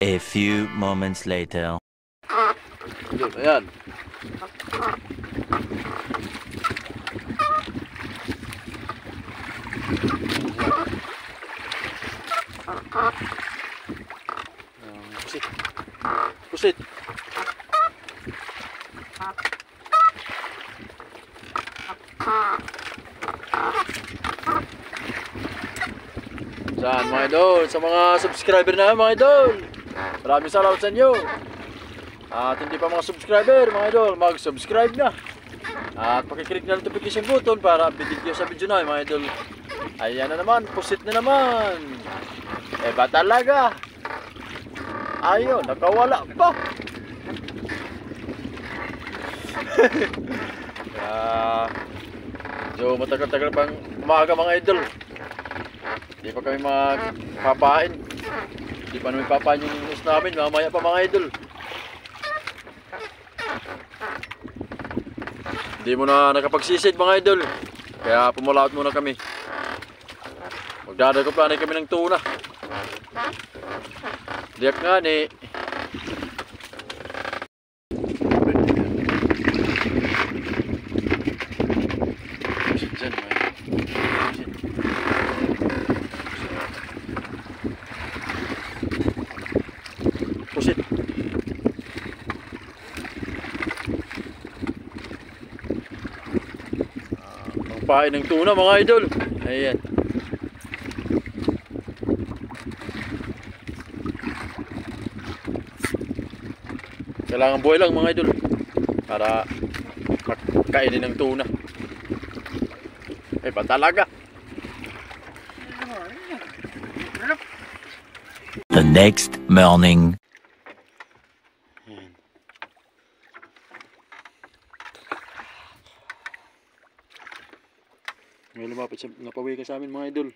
A few moments later. Yun, ayan. Pusit. Pusit. Saan mga idol? Sa mga subscriber na mga idol, maraming salamat sa inyo. At hindi pa mga subscriber mga idol, mag-subscribe na. At pakiclick na notification button para update kayo sa video na mga idol. Ayan na naman, pusit na naman. Eh ba talaga? Ayun, nakawala pa. So matagal-tagal pang umaga mga idol. Hindi pa kami magpapain. Hindi pa namin papain yung news namin. Mamaya pa mga idol. Hindi mo na nakapagsisid mga idol. Kaya pumulaot muna kami. Magdadagoplanay kami ng tuna. Diyak nga ni. Pusit. Pangpain ng tuna mga idol. Ayan. Kailangan buhay lang mga idol para kainin ng tuna. Eh ba talaga? The next morning. May lumapit sa napawi ka sa amin mga idol.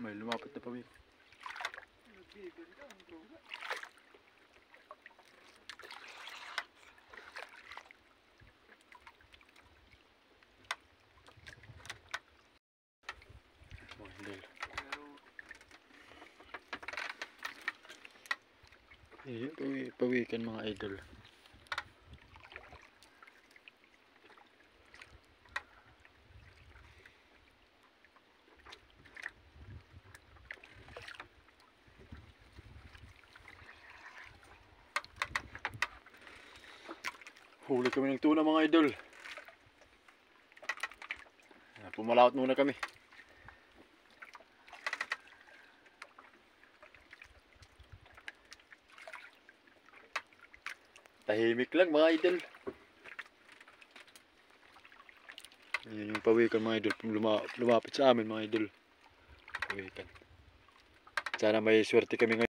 May lumapit na pawi. Pawikan mga idol. Huli kami ng tuna mga idol. Pumalaot muna kami. Tahimik lang mga idol. Ayan yung pawikan mga idol. Lumapit sa amin mga idol. Pawikan. Sana may swerte kami ngayon.